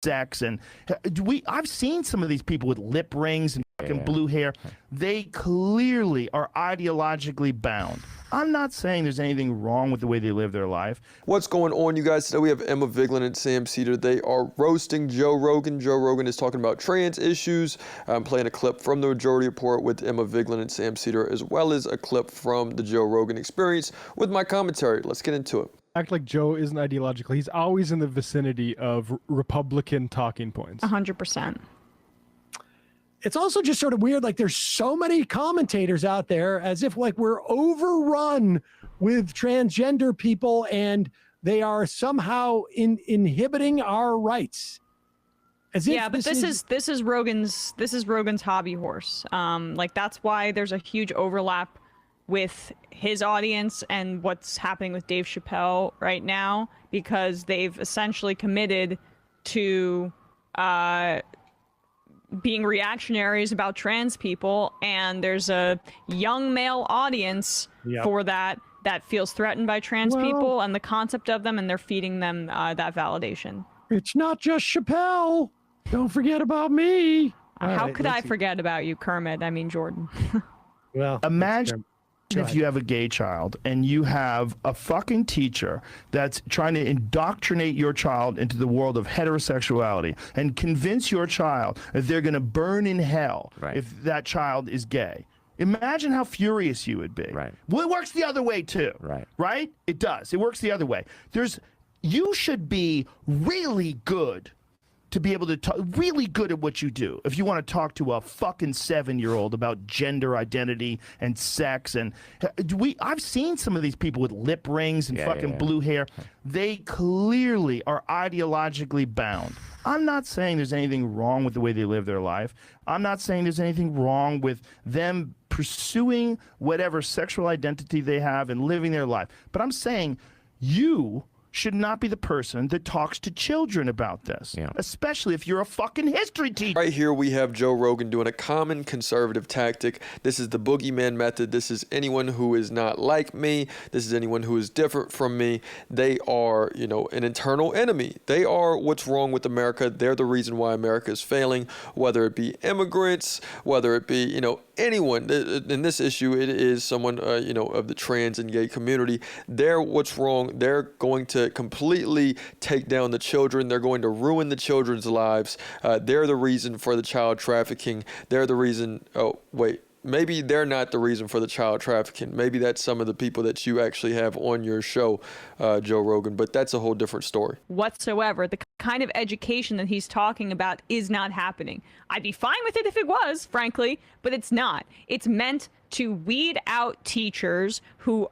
sex and I've seen some of these people with lip rings and fucking blue hair. They clearly are ideologically bound. I'm not saying there's anything wrong with the way they live their life. What's going on, you guys? Today we have Emma Vigeland and Sam Cedar. They are roasting Joe Rogan. Joe Rogan is talking about trans issues. I'm playing a clip from the Majority Report with Emma Vigeland and Sam Cedar, as well as a clip from the Joe Rogan Experience with my commentary. Let's get into it. Act like Joe isn't ideological. He's always in the vicinity of Republican talking points. 100%. It's also just sort of weird. Like there's so many commentators out there as if like we're overrun with transgender people and they are somehow inhibiting our rights. As if but this is Rogan's hobby horse. Like that's why there's a huge overlap with his audience and what's happening with Dave Chappelle right now, because they've essentially committed to being reactionaries about trans people, and there's a young male audience for that feels threatened by trans people and the concept of them, and they're feeding them that validation. It's not just Chappelle. Don't forget about me. How could I forget about you, Kermit? I mean, Jordan. Well, imagine if you have a gay child and you have a fucking teacher that's trying to indoctrinate your child into the world of heterosexuality and convince your child that they're going to burn in hell if that child is gay. Imagine how furious you would be. Right. Well, it works the other way too. Right? It does. It works the other way. You should be really good to be able to talk, really good at what you do. If you want to talk to a fucking 7-year-old about gender identity and sex, and I've seen some of these people with lip rings and fucking blue hair. They clearly are ideologically bound. I'm not saying there's anything wrong with the way they live their life. I'm not saying there's anything wrong with them pursuing whatever sexual identity they have and living their life. But I'm saying you should not be the person that talks to children about this, especially if you're a fucking history teacher. Right here we have Joe Rogan doing a common conservative tactic. This is the boogeyman method. This is anyone who is not like me. This is anyone who is different from me. They are, an internal enemy. They are what's wrong with America. They're the reason why America is failing, whether it be immigrants, whether it be, anyone. In this issue, it is someone, of the trans and gay community. They're what's wrong. They're going to completely take down the children. They're going to ruin the children's lives. They're the reason for the child trafficking. They're the reason. Oh, wait. Maybe they're not the reason for the child trafficking. Maybe that's some of the people that you actually have on your show, Joe Rogan, but that's a whole different story. Whatsoever. The kind of education that he's talking about is not happening. I'd be fine with it if it was, frankly, but it's not. It's meant to weed out teachers who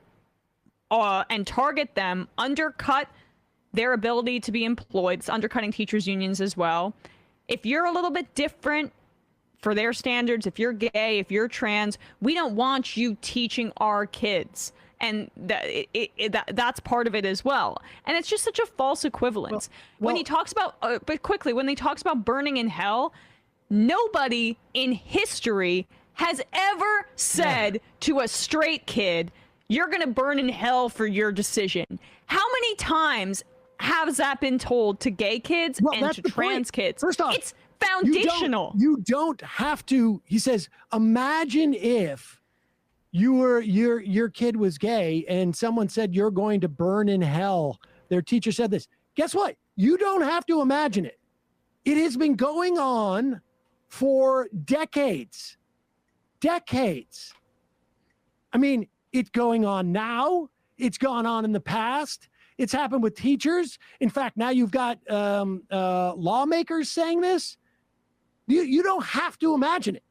and target them, undercut their ability to be employed. It's undercutting teachers' unions as well. If you're a little bit different for their standards, if you're gay, if you're trans, we don't want you teaching our kids. And that's part of it as well. And it's just such a false equivalence. When he talks about, when he talks about burning in hell, nobody in history has ever said to a straight kid, you're going to burn in hell for your decision. How many times has that been told to gay kids and to trans kids? First off, it's foundational. You don't have to. He says, imagine if your kid was gay and someone said you're going to burn in hell. Their teacher said this. Guess what? You don't have to imagine it. It has been going on for decades. Decades. I mean, it's going on now. It's gone on in the past. It's happened with teachers. In fact, now you've got lawmakers saying this. You don't have to imagine it.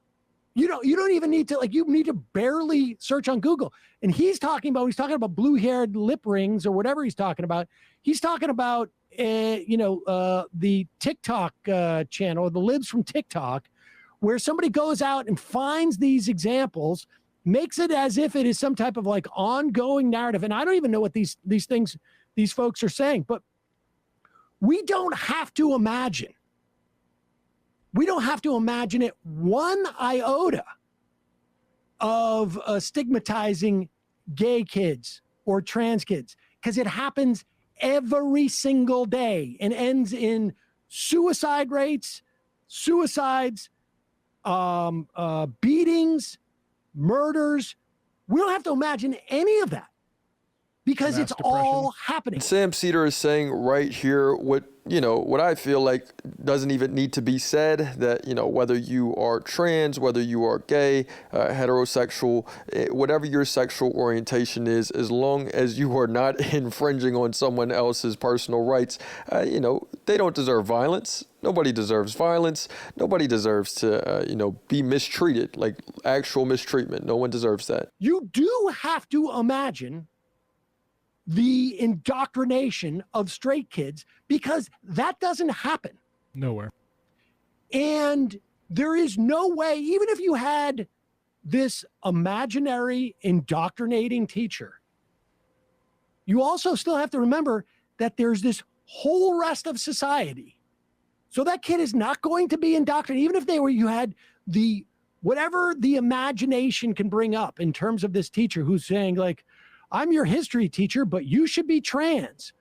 You don't even need to, you need to barely search on Google. And he's talking about blue-haired lip rings or whatever he's talking about. He's talking about the TikTok channel, the libs from TikTok, where somebody goes out and finds these examples, makes it as if it is some type of ongoing narrative. And I don't even know what these folks are saying, but we don't have to imagine. We don't have to imagine it one iota of stigmatizing gay kids or trans kids, because it happens every single day and ends in suicide rates, suicides, beatings, murders. We don't have to imagine any of that because it's all happening. Sam Cedar is saying right here what I feel like doesn't even need to be said, that, whether you are trans, whether you are gay, heterosexual, whatever your sexual orientation is, as long as you are not infringing on someone else's personal rights, they don't deserve violence. Nobody deserves violence. Nobody deserves to, be mistreated, like actual mistreatment. No one deserves that. You do have to imagine the indoctrination of straight kids, because that doesn't happen Nowhere. And there is no way, even if you had this imaginary indoctrinating teacher, you also still have to remember that there's this whole rest of society. So that kid is not going to be indoctrinated, even if you had whatever the imagination can bring up in terms of this teacher who's saying, like, I'm your history teacher, but you should be trans.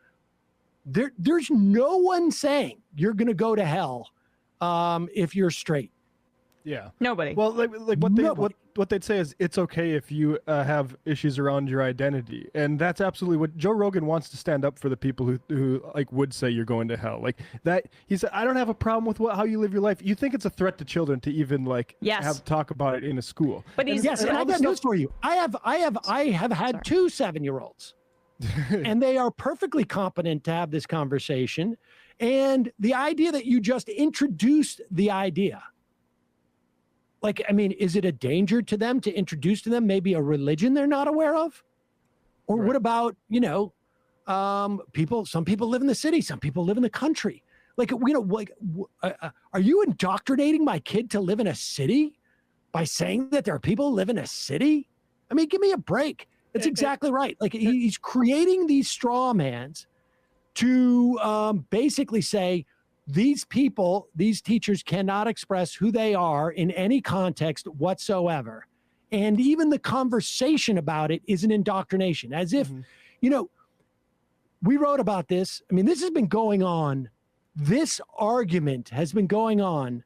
There's no one saying you're going to go to hell if you're straight. Yeah. Nobody. Well, like what they'd say is it's okay if you have issues around your identity, and that's absolutely what Joe Rogan wants to stand up for the people who like would say you're going to hell. Like that, he said, I don't have a problem with how you live your life. You think it's a threat to children to even have talk about it in a school? But and I got news for you. I have had two 7-year-olds, and they are perfectly competent to have this conversation. And the idea that you just introduced the idea. Like, I mean, is it a danger to them to introduce to them maybe a religion they're not aware of? Or what about, some people live in the city, some people live in the country. Like, are you indoctrinating my kid to live in a city by saying that there are people who live in a city? I mean, give me a break. That's exactly right. Like, he's creating these straw mans to basically say, these people, these teachers cannot express who they are in any context whatsoever. And even the conversation about it is an indoctrination, as if, we wrote about this. I mean, this has been going on. This argument has been going on.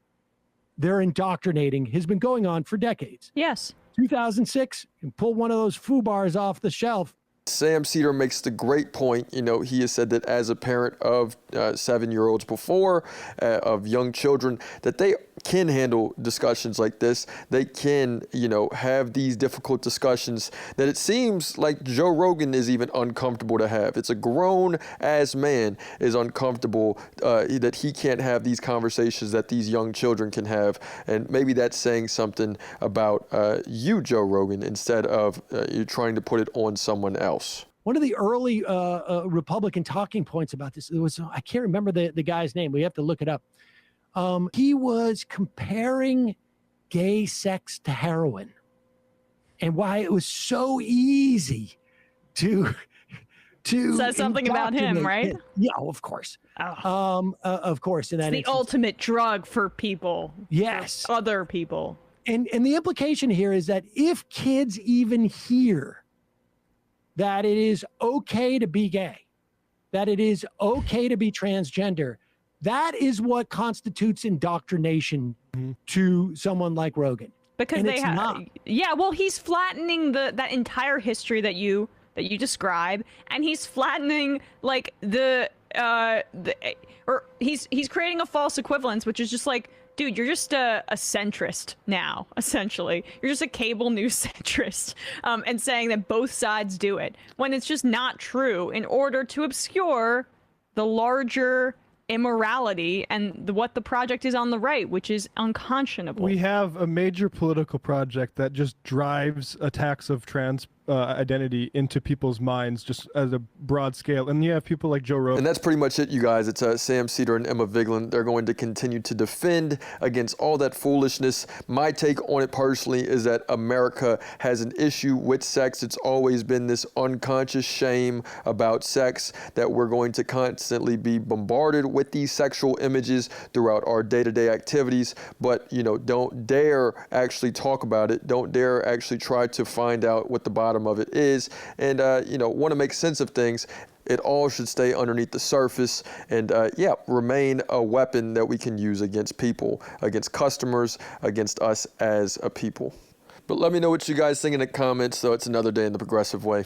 They're indoctrinating has been going on for decades. Yes. 2006, you pull one of those FUBARs off the shelf. Sam Cedar makes the great point. He has said that as a parent of 7-year-olds before, of young children, that they can handle discussions like this. They can, have these difficult discussions that it seems like Joe Rogan is even uncomfortable to have. It's a grown-ass man is uncomfortable that he can't have these conversations that these young children can have. And maybe that's saying something about you, Joe Rogan, instead of you trying to put it on someone else. One of the early Republican talking points about this, I can't remember the guy's name. We have to look it up. He was comparing gay sex to heroin and why it was so easy to says something about him, right? Yeah, of course. Oh. Of course. In that it's the ultimate drug for people. Yes. For other people. And the implication here is that if kids even hear that it is okay to be gay, that it is okay to be transgender, that is what constitutes indoctrination to someone like Rogan. Because they have, well, he's flattening that entire history that you describe, and he's flattening like he's creating a false equivalence, which is just like, dude, you're just a centrist now, essentially. You're just a cable news centrist, and saying that both sides do it, when it's just not true, in order to obscure the larger immorality and what the project is on the right, which is unconscionable. We have a major political project that just drives attacks of trans identity into people's minds just as a broad scale. And you have people like Joe Rogan. And that's pretty much it, you guys. It's Sam Cedar and Emma Vigeland. They're going to continue to defend against all that foolishness. My take on it personally is that America has an issue with sex. It's always been this unconscious shame about sex that we're going to constantly be bombarded with these sexual images throughout our day-to-day activities. But, don't dare actually talk about it. Don't dare actually try to find out what the bottom of it is, and want to make sense of things. It all should stay underneath the surface and, yeah, remain a weapon that we can use against people, against customers, against us as a people. But let me know what you guys think in the comments, so it's another day in the progressive way.